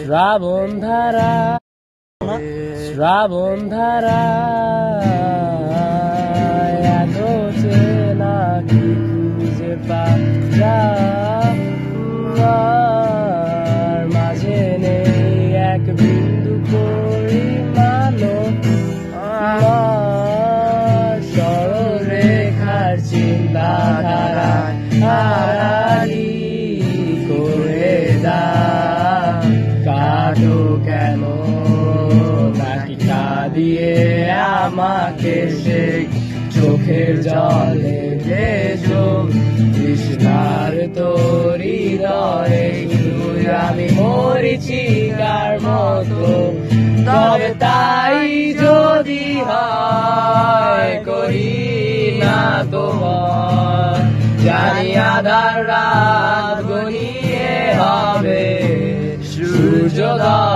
শ্রাবণ ধারা শ্রাবণ ধারা এত চেনা কি খুঁজে পাওয়ার মাঝে নেই এক বিন্দু পরিমাণ সরলরেখার চিন্তাধারায় হারালি করে দাও কাটো কেন নাটিকা দিয়ে আমাকে সে চোখের জলে ভেজো তৃষ্ণার তোর হৃদয়ে তুই আমি মরিচিকার মতো তবে তাই যদি হয় করি না তোমার জানি আধার রাত গনিয়ে হবে সূর্যোদয়।